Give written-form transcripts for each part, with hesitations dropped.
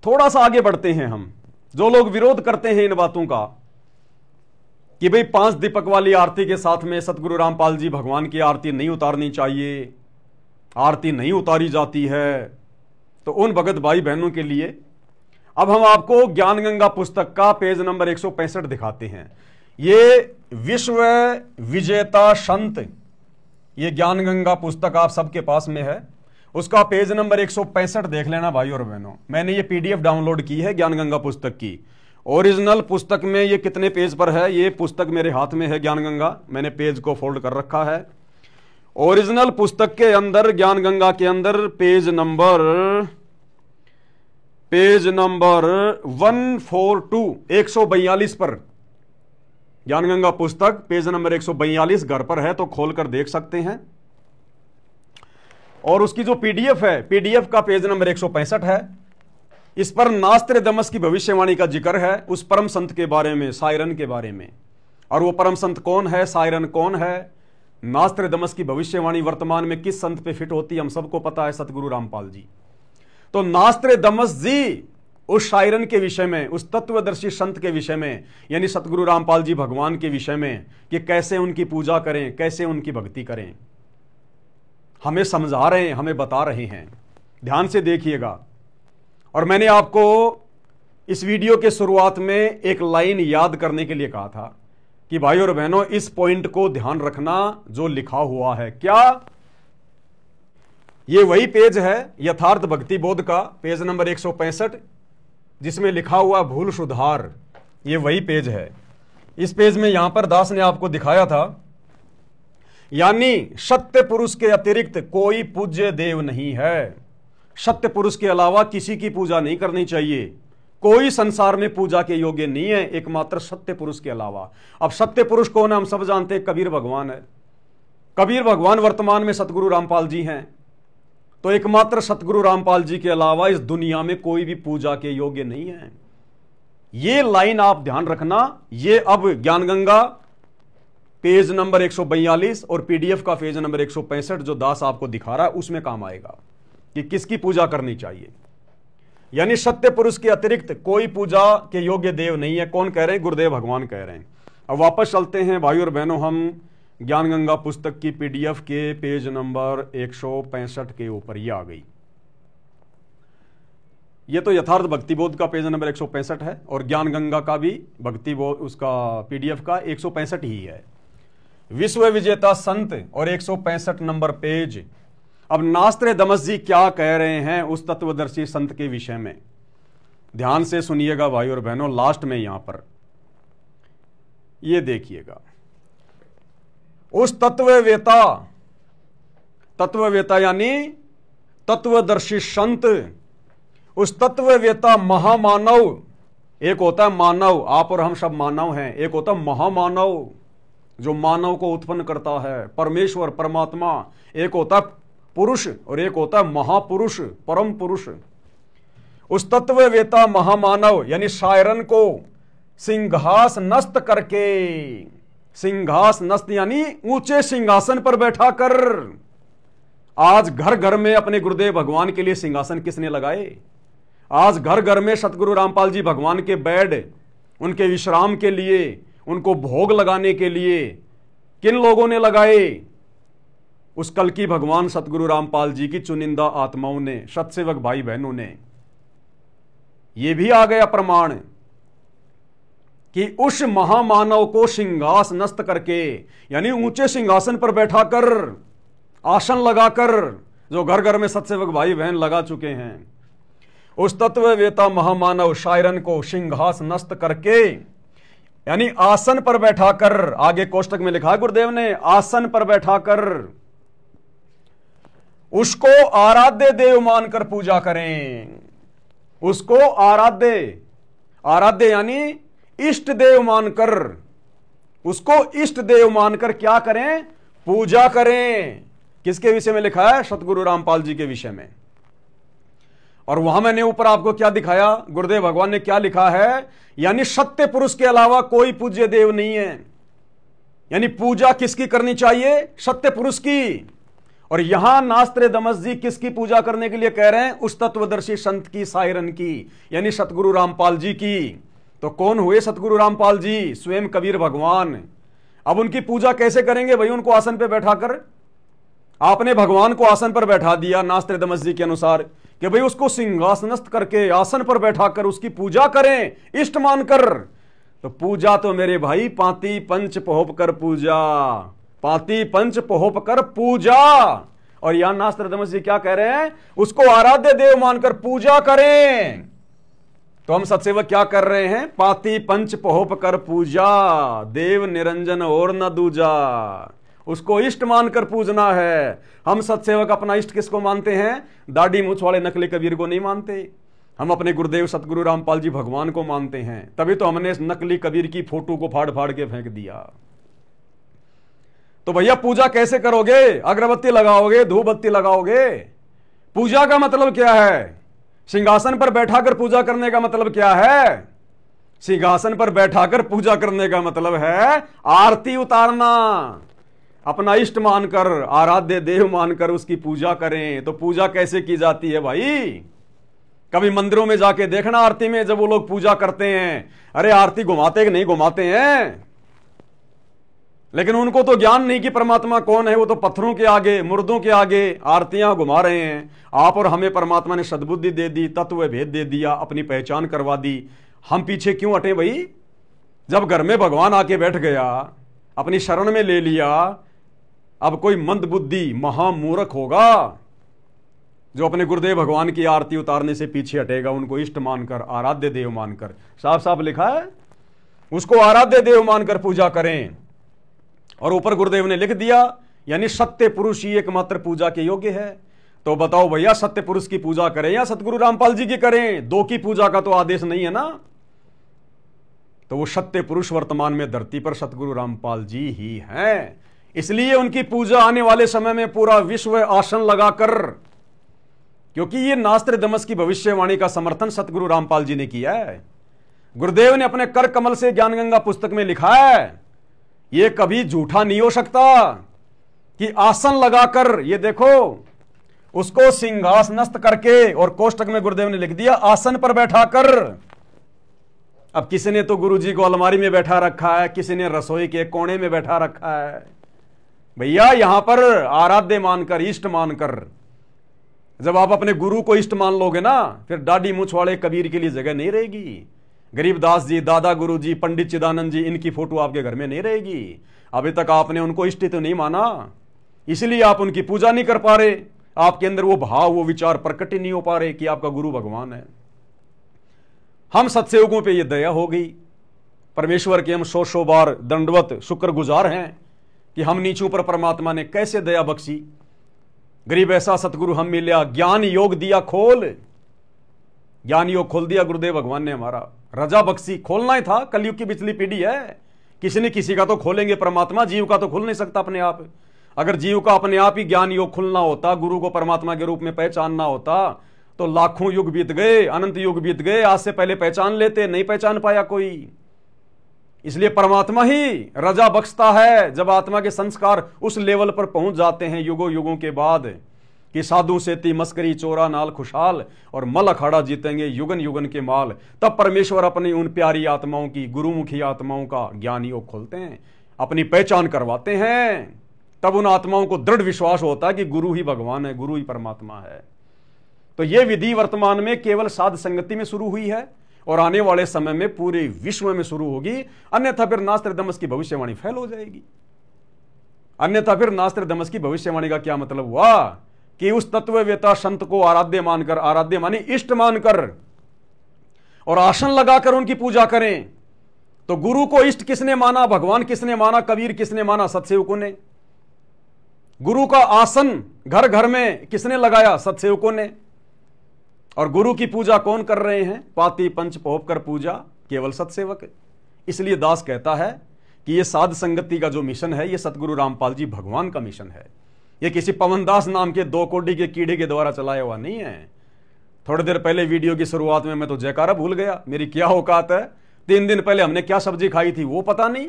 थोड़ा सा आगे बढ़ते हैं हम। जो लोग विरोध करते हैं इन बातों का कि भाई 5 दीपक वाली आरती के साथ में सतगुरु रामपाल जी भगवान की आरती नहीं उतारनी चाहिए, आरती नहीं उतारी जाती है, तो उन भगत भाई बहनों के लिए अब हम आपको ज्ञान गंगा पुस्तक का पेज नंबर 165 दिखाते हैं। ये विश्व विजेता संत, ये ज्ञान गंगा पुस्तक आप सबके पास में है, उसका पेज नंबर 165 देख लेना भाई और बहनों। मैंने ये पीडीएफ डाउनलोड की है ज्ञान गंगा पुस्तक की। ओरिजिनल पुस्तक में ये कितने पेज पर है, ये पुस्तक मेरे हाथ में है ज्ञान गंगा, मैंने पेज को फोल्ड कर रखा है। ओरिजिनल पुस्तक के अंदर ज्ञान गंगा के अंदर पेज नंबर 142 पर ज्ञान गंगा पुस्तक पेज नंबर 142 घर पर है तो खोलकर देख सकते हैं। और उसकी जो पीडीएफ है, पीडीएफ का पेज नंबर 165 है। इस पर नास्त्रेदमस की भविष्यवाणी का जिक्र है, उस परम संत के बारे में, सायरन के बारे में। और वो परम संत कौन है, सायरन कौन है, नास्त्रेदमस की भविष्यवाणी वर्तमान में किस संत पे फिट होती है, हम सबको पता है, सतगुरु रामपाल जी। तो नास्त्रेदमस जी उस शायरन के विषय में, उस तत्वदर्शी संत के विषय में, यानी सतगुरु रामपाल जी भगवान के विषय में कि कैसे उनकी पूजा करें, कैसे उनकी भक्ति करें, हमें समझा रहे हैं, हमें बता रहे हैं। ध्यान से देखिएगा। और मैंने आपको इस वीडियो के शुरुआत में एक लाइन याद करने के लिए कहा था कि भाई और बहनों इस पॉइंट को ध्यान रखना जो लिखा हुआ है। क्या ये वही पेज है यथार्थ भक्ति बोध का, पेज नंबर 165, जिसमें लिखा हुआ भूल सुधार, ये वही पेज है। इस पेज में यहां पर दास ने आपको दिखाया था, यानी सत्य पुरुष के अतिरिक्त कोई पूज्य देव नहीं है। सत्य पुरुष के अलावा किसी की पूजा नहीं करनी चाहिए। कोई संसार में पूजा के योग्य नहीं है एकमात्र सत्य पुरुष के अलावा। अब सत्य पुरुष कौन है हम सब जानते हैं, कबीर भगवान है। कबीर भगवान वर्तमान में सतगुरु रामपाल जी हैं। तो एकमात्र सतगुरु रामपाल जी के अलावा इस दुनिया में कोई भी पूजा के योग्य नहीं है। ये लाइन आप ध्यान रखना। ये अब ज्ञान गंगा पेज नंबर 142 और पीडीएफ का पेज नंबर 165 जो दास आपको दिखा रहा है उसमें काम आएगा कि किसकी पूजा करनी चाहिए। यानी सत्य पुरुष के अतिरिक्त कोई पूजा के योग्य देव नहीं है। कौन कह रहे हैं? गुरुदेव भगवान कह रहे हैं। अब वापस चलते हैं भाई और बहनों, हम ज्ञान गंगा पुस्तक की पीडीएफ के पेज नंबर 165 के ऊपर ये आ गई। ये तो यथार्थ भक्ति बोध का पेज नंबर 165 है और ज्ञान गंगा का भी भक्ति बोध उसका पीडीएफ का 165 ही है। विश्व विजेता संत और 165 नंबर पेज। अब नास्त्रेदमस जी क्या कह रहे हैं उस तत्वदर्शी संत के विषय में, ध्यान से सुनिएगा भाई और बहनों। लास्ट में यहां पर ये देखिएगा, उस तत्ववेता यानी तत्वदर्शी संत, उस तत्ववेता महामानव, एक होता है मानव, आप और हम सब मानव हैं, एक होता है महामानव जो मानव को उत्पन्न करता है, परमेश्वर परमात्मा। एक होता है पुरुष और एक होता है महापुरुष, परम पुरुष। उस तत्ववेता महामानव यानी शायरन को सिंहास नस्त करके, सिंहास नस्त यानी ऊंचे सिंहासन पर बैठा कर, आज घर घर में अपने गुरुदेव भगवान के लिए सिंहासन किसने लगाए? आज घर घर में सतगुरु रामपाल जी भगवान के बेड, उनके विश्राम के लिए, उनको भोग लगाने के लिए किन लोगों ने लगाए? उस कल की भगवान सतगुरु रामपाल जी की चुनिंदा आत्माओं ने, सत्सेवक भाई बहनों ने। यह भी आ गया प्रमाण कि उस महामानव को सिंहास नस्त करके यानी ऊंचे सिंहासन पर बैठाकर, आसन लगाकर, जो घर घर में सत्सेवक भाई बहन लगा चुके हैं, उस तत्ववेता महामानव शायरन को सिंहास नस्त करके यानी आसन पर बैठाकर, आगे कोष्टक में लिखा है गुरुदेव ने, आसन पर बैठाकर उसको आराध्य देव मानकर पूजा करें। उसको आराध्य यानी इष्ट देव मानकर, उसको इष्ट देव मानकर क्या करें? पूजा करें। किसके विषय में लिखा है? सतगुरु रामपाल जी के विषय में। और वहां मैंने ऊपर आपको क्या दिखाया? गुरुदेव भगवान ने क्या लिखा है? यानी सत्य पुरुष के अलावा कोई पूज्य देव नहीं है। यानी पूजा किसकी करनी चाहिए? सत्य पुरुष की। और यहां नास्त्र दमस जी किसकी पूजा करने के लिए कह रहे हैं? उस तत्वदर्शी संत की, सायरन की, यानी सतगुरु रामपाल जी की। तो कौन हुए सतगुरु रामपाल जी? स्वयं कबीर भगवान। अब उनकी पूजा कैसे करेंगे भाई? उनको आसन पे बैठाकर, आपने भगवान को आसन पर बैठा दिया नास्त्र दमस जी के अनुसार कि भाई उसको सिंहासनस्थ करके आसन पर बैठाकर उसकी पूजा करें, इष्ट मानकर। तो पूजा तो मेरे भाई पांति पंच पोहप कर पूजा, पांति पंच पोहप कर पूजा। और यहां नास्त्र दमस जी क्या कह रहे हैं? उसको आराध्य देव मानकर पूजा करें। तो हम सत्सेवक क्या कर रहे हैं? पाति पंच पोहप कर पूजा, देव निरंजन और न दूजा। उसको इष्ट मानकर पूजना है। हम सत्सेवक अपना इष्ट किसको मानते हैं? दाढ़ी मूछ वाले नकली कबीर को नहीं मानते। हम अपने गुरुदेव सतगुरु रामपाल जी भगवान को मानते हैं। तभी तो हमने इस नकली कबीर की फोटो को फाड़ फाड़ के फेंक दिया। तो भैया पूजा कैसे करोगे? अगरबत्ती लगाओगे, धूप बत्ती लगाओगे? पूजा का मतलब क्या है? सिंहासन पर बैठाकर पूजा करने का मतलब क्या है? सिंहासन पर बैठाकर पूजा करने का मतलब है आरती उतारना। अपना इष्ट मानकर, आराध्य देव मानकर उसकी पूजा करें। तो पूजा कैसे की जाती है भाई? कभी मंदिरों में जाके देखना, आरती में जब वो लोग पूजा करते हैं, अरे आरती घुमाते कि नहीं घुमाते हैं? लेकिन उनको तो ज्ञान नहीं कि परमात्मा कौन है। वो तो पत्थरों के आगे, मुर्दों के आगे आरतियां घुमा रहे हैं। आप और हमें परमात्मा ने सद्बुद्धि दे दी, तत्व भेद दे दिया, अपनी पहचान करवा दी। हम पीछे क्यों हटे भाई? जब घर में भगवान आके बैठ गया, अपनी शरण में ले लिया, अब कोई मंद बुद्धि महामूर्ख होगा जो अपने गुरुदेव भगवान की आरती उतारने से पीछे हटेगा, उनको इष्ट मानकर, आराध्य देव मानकर। साफ साफ लिखा है उसको आराध्य देव मानकर पूजा करें। और ऊपर गुरुदेव ने लिख दिया, यानी सत्य पुरुष ही एकमात्र पूजा के योग्य है। तो बताओ भैया, सत्य पुरुष की पूजा करें या सतगुरु रामपाल जी की करें? दो की पूजा का तो आदेश नहीं है ना। तो वो सत्य पुरुष वर्तमान में धरती पर सतगुरु रामपाल जी ही हैं। इसलिए उनकी पूजा आने वाले समय में पूरा विश्व आसन लगाकर, क्योंकि ये नास्त्र दमस की भविष्यवाणी का समर्थन सतगुरु रामपाल जी ने किया है। गुरुदेव ने अपने कर कमल से ज्ञान गंगा पुस्तक में लिखा है, ये कभी झूठा नहीं हो सकता कि आसन लगाकर, ये देखो उसको सिंहासनस्थ करके, और कोष्टक में गुरुदेव ने लिख दिया आसन पर बैठाकर। अब किसी ने तो गुरुजी को अलमारी में बैठा रखा है, किसी ने रसोई के कोने में बैठा रखा है। भैया यहां पर आराध्य मानकर, इष्ट मानकर, जब आप अपने गुरु को इष्ट मान लोगे ना, फिर दाढ़ी मूछ वाले कबीर के लिए जगह नहीं रहेगी। गरीबदास जी, दादा गुरु जी, पंडित चिदानंद जी, इनकी फोटो आपके घर में नहीं रहेगी। अभी तक आपने उनको इष्ट तो नहीं माना, इसलिए आप उनकी पूजा नहीं कर पा रहे। आपके अंदर वो भाव, वो विचार प्रकट ही नहीं हो पा रहे कि आपका गुरु भगवान है। हम सत्सेवकों पे ये दया हो गई। परमेश्वर के हम सौ बार दंडवत शुक्रगुजार हैं कि हम नीचों पर परमात्मा ने कैसे दया बख्शी। गरीब ऐसा सतगुरु हम मिला, ज्ञान योग दिया खोल, ज्ञान योग खोल दिया गुरुदेव भगवान ने हमारा। रजा बख्शी, खोलना ही था। कलयुग की पिछली पीढ़ी है, किसी ने किसी का तो खोलेंगे। परमात्मा जीव का तो खुल नहीं सकता अपने आप। अगर जीव का अपने आप ही ज्ञान योग खुलना होता, गुरु को परमात्मा के रूप में पहचानना होता, तो लाखों युग बीत गए, अनंत युग बीत गए, आज से पहले पहचान लेते, नहीं पहचान पाया कोई। इसलिए परमात्मा ही रजा बख्शता है जब आत्मा के संस्कार उस लेवल पर पहुंच जाते हैं युगों युगों के बाद कि साधु सेती मस्करी चोरा नाल खुशहाल और मल अखाड़ा जीतेंगे युगन युगन के माल। तब परमेश्वर अपनी उन प्यारी आत्माओं की, गुरुमुखी आत्माओं का ज्ञान योग खोलते हैं, अपनी पहचान करवाते हैं। तब उन आत्माओं को दृढ़ विश्वास होता है कि गुरु ही भगवान है, गुरु ही परमात्मा है। तो यह विधि वर्तमान में केवल साध संगति में शुरू हुई है और आने वाले समय में पूरे विश्व में शुरू होगी। अन्यथा फिर नास्त्र दमस की भविष्यवाणी फेल हो जाएगी। अन्यथा फिर नास्त्र दमस की भविष्यवाणी का क्या मतलब हुआ कि उस तत्ववेता संत को आराध्य मानकर, आराध्य माने इष्ट मानकर, और आसन लगाकर उनकी पूजा करें। तो गुरु को इष्ट किसने माना? भगवान किसने माना? कबीर किसने माना? सत्सेवकों ने। गुरु का आसन घर घर में किसने लगाया? सत्सेवकों ने। और गुरु की पूजा कौन कर रहे हैं? पाति पंच पोहप कर पूजा केवल सत्सेवक। इसलिए दास कहता है कि यह साध संगति का जो मिशन है, यह सतगुरु रामपाल जी भगवान का मिशन है। यह किसी पवनदास नाम के 2 कोड़ी के कीड़े के द्वारा चलाया हुआ नहीं है। थोड़ी देर पहले वीडियो की शुरुआत में मैं तो जयकारा भूल गया, मेरी क्या औकात है। 3 दिन पहले हमने क्या सब्जी खाई थी वो पता नहीं।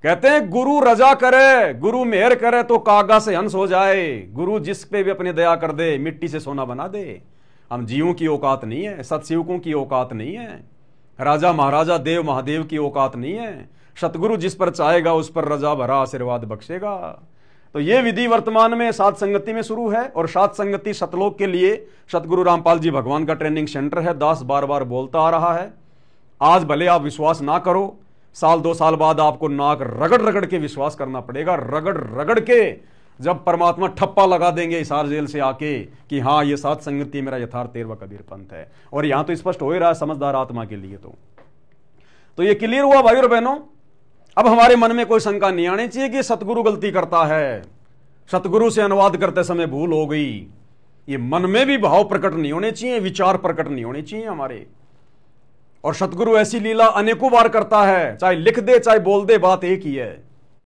कहते हैं गुरु रजा करे, गुरु मेहर करे तो कागा से हंस हो जाए, गुरु जिस पे भी अपनी दया कर दे मिट्टी से सोना बना दे। हम जीवों की औकात नहीं है, सत्सेवकों की औकात नहीं है, राजा महाराजा देव महादेव की औकात नहीं है। सतगुरु जिस पर चाहेगा उस पर रजा भरा आशीर्वाद बख्शेगा। तो ये विधि वर्तमान में सात संगति में शुरू है, और सात संगति सतलोक के लिए सतगुरु रामपाल जी भगवान का ट्रेनिंग सेंटर है। दास बार बार बोलता आ रहा है। आज भले आप विश्वास ना करो, साल 2 साल बाद आपको नाक रगड़ रगड़ के विश्वास करना पड़ेगा, रगड़ रगड़ के, जब परमात्मा ठप्पा लगा देंगे हिसार जेल से आके कि हाँ ये सात संगति मेरा यथार्थ तेरवा कबीर पंथ है। और यहां तो स्पष्ट हो ही रहा है समझदार आत्मा के लिए। तो ये क्लियर हुआ भाई और बहनों। अब हमारे मन में कोई शंका नहीं आनी चाहिए कि सतगुरु गलती करता है, सतगुरु से अनुवाद करते समय भूल हो गई। ये मन में भी भाव प्रकट नहीं होने चाहिए, विचार प्रकट नहीं होने चाहिए हमारे। और सतगुरु ऐसी लीला अनेकों बार करता है, चाहे लिख दे चाहे बोल दे, बात एक ही है।